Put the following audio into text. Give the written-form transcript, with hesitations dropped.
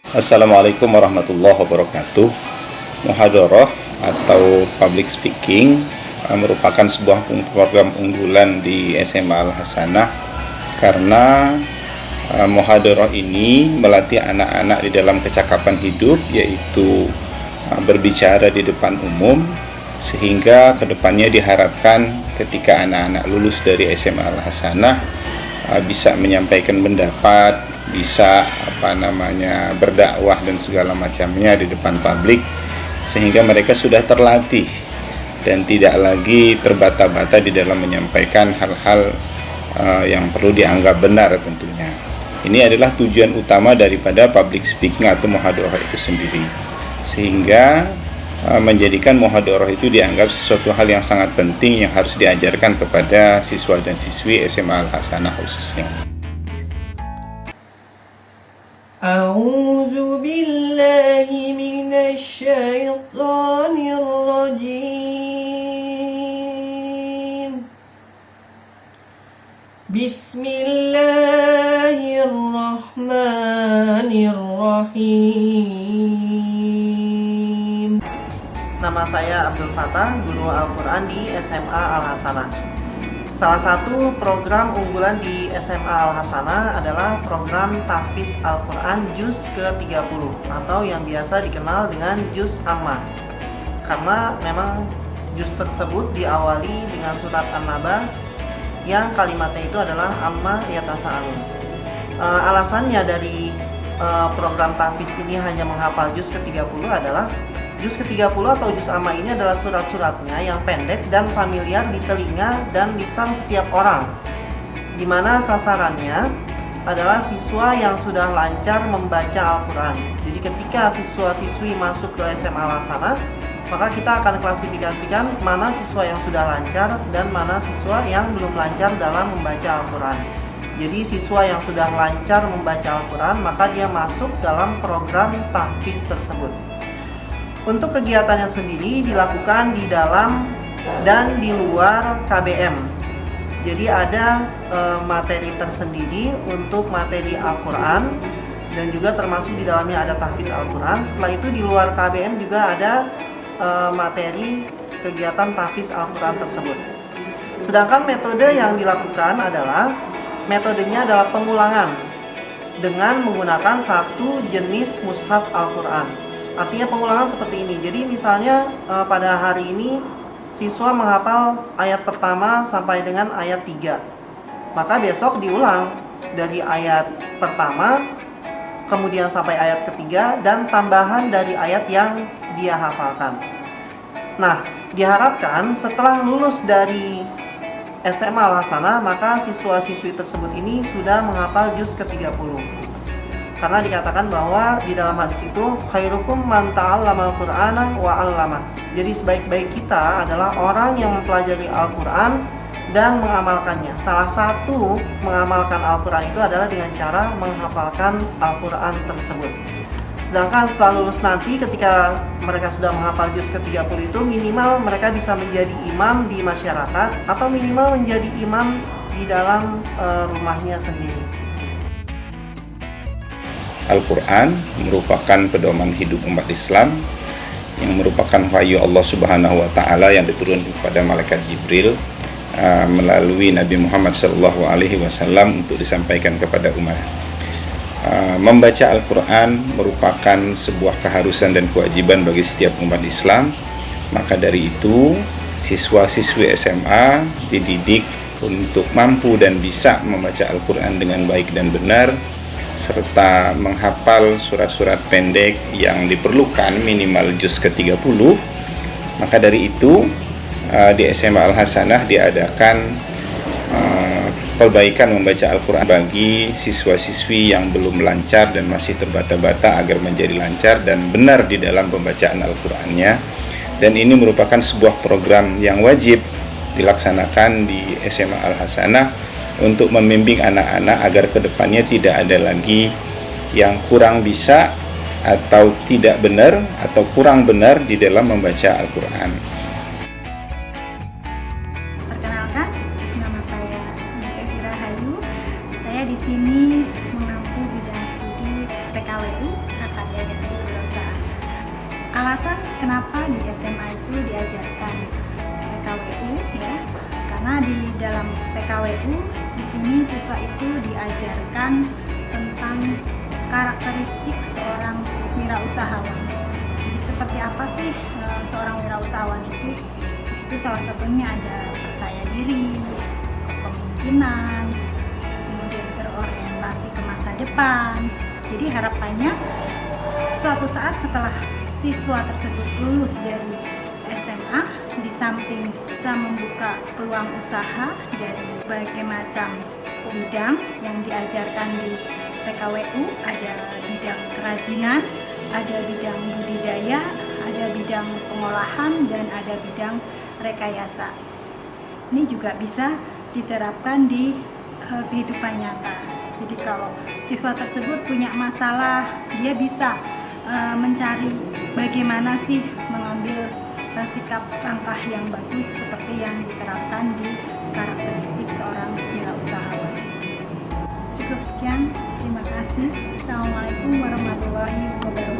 Assalamualaikum warahmatullahi wabarakatuh. Muhadharah atau public speaking merupakan sebuah program unggulan di SMA Al-Hasanah karena muhadharah ini melatih anak-anak di dalam kecakapan hidup, yaitu berbicara di depan umum, sehingga kedepannya diharapkan ketika anak-anak lulus dari SMA Al-Hasanah bisa menyampaikan pendapat, bisa berdakwah dan segala macamnya di depan publik, sehingga mereka sudah terlatih dan tidak lagi terbata-bata di dalam menyampaikan hal-hal yang perlu dianggap benar tentunya. Ini adalah tujuan utama daripada public speaking atau muhadharah itu sendiri, sehingga menjadikan muhadharah itu dianggap sesuatu hal yang sangat penting yang harus diajarkan kepada siswa dan siswi SMA Al-Hasanah khususnya. A'udzu billahi minasy syaithanir rajim. Bismillahirrahmanirrahim. Nama saya Abdul Fattah, guru Al-Quran di SMA Al-Hasanah. Salah satu program unggulan di SMA Al-Hasanah adalah program Tahfiz Al-Quran Juz ke-30 atau yang biasa dikenal dengan Juz Amma. Karena memang juz tersebut diawali dengan surat An-Naba yang kalimatnya itu adalah Amma yatasa'alun. Alasannya dari program tahfiz ini hanya menghafal juz ke-30 adalah juz ke-30 atau juz amma ini adalah surat-suratnya yang pendek dan familiar di telinga dan lisan setiap orang, di mana sasarannya adalah siswa yang sudah lancar membaca Al-Quran. Jadi ketika siswa-siswi masuk ke SMA Al-Hasanah, maka kita akan klasifikasikan mana siswa yang sudah lancar dan mana siswa yang belum lancar dalam membaca Al-Quran. Jadi siswa yang sudah lancar membaca Al-Quran, maka dia masuk dalam program tahfiz tersebut. Untuk kegiatannya sendiri dilakukan di dalam dan di luar KBM. Jadi ada materi tersendiri untuk materi Al-Quran, dan juga termasuk di dalamnya ada tahfiz Al-Quran. Setelah itu di luar KBM juga ada materi kegiatan tahfiz Al-Quran tersebut. Sedangkan metode yang dilakukan adalah metodenya adalah pengulangan dengan menggunakan satu jenis mushaf Al-Quran. Artinya pengulangan seperti ini. Jadi misalnya pada hari ini siswa menghafal ayat pertama sampai dengan ayat 3. Maka besok diulang dari ayat pertama kemudian sampai ayat ketiga dan tambahan dari ayat yang dia hafalkan. Nah, diharapkan setelah lulus dari SMA Al-Hasanah, maka siswa-siswi tersebut ini sudah menghafal juz ke-30. Karena dikatakan bahwa di dalam hadis itu khairukum man ta'allamal Qur'ana wa 'allama. Jadi sebaik-baik kita adalah orang yang mempelajari Al-Qur'an dan mengamalkannya. Salah satu mengamalkan Al-Qur'an itu adalah dengan cara menghafalkan Al-Qur'an tersebut. Sedangkan setelah lulus nanti ketika mereka sudah menghafal juz ke-30 itu minimal mereka bisa menjadi imam di masyarakat atau minimal menjadi imam di dalam rumahnya sendiri. Al-Quran merupakan pedoman hidup umat Islam yang merupakan wahyu Allah Subhanahu wa Ta'ala yang diturunkan kepada malaikat Jibril melalui Nabi Muhammad SAW untuk disampaikan kepada umat. Membaca Al-Quran merupakan sebuah keharusan dan kewajiban bagi setiap umat Islam. Maka dari itu siswa-siswi SMA dididik untuk mampu dan bisa membaca Al-Quran dengan baik dan benar, serta menghafal surat-surat pendek yang diperlukan minimal juz ke-30. Maka dari itu di SMA Al-Hasanah diadakan perbaikan membaca Al-Quran bagi siswa-siswi yang belum lancar dan masih terbata-bata agar menjadi lancar dan benar di dalam pembacaan Al-Qurannya. Dan ini merupakan sebuah program yang wajib dilaksanakan di SMA Al-Hasanah untuk membimbing anak-anak agar kedepannya tidak ada lagi yang kurang bisa atau tidak benar atau kurang benar di dalam membaca Al-Quran. Perkenalkan, nama saya Eka Rahayu. Saya di sini mengampu bidang studi PKWU, Angkatan alasan kenapa di SMA itu diajarkan PKWU ya, karena di dalam PKWU di sini siswa itu diajarkan tentang karakteristik seorang wirausahawan. Jadi seperti apa sih seorang wirausahawan itu? Di situ salah satunya ada percaya diri, kepemimpinan, kemudian berorientasi ke masa depan. Jadi harapannya suatu saat setelah siswa tersebut lulus dari SMA, di samping bisa membuka peluang usaha dari berbagai macam bidang yang diajarkan di PKWU, ada bidang kerajinan, ada bidang budidaya, ada bidang pengolahan, dan ada bidang rekayasa. Ini juga bisa diterapkan di kehidupan nyata. Jadi kalau siswa tersebut punya masalah, dia bisa mencari bagaimana sih mengambil sikap langkah yang bagus seperti yang diterapkan di karakteristik seorang wirausahawan. Cukup sekian, terima kasih. Assalamualaikum warahmatullahi wabarakatuh.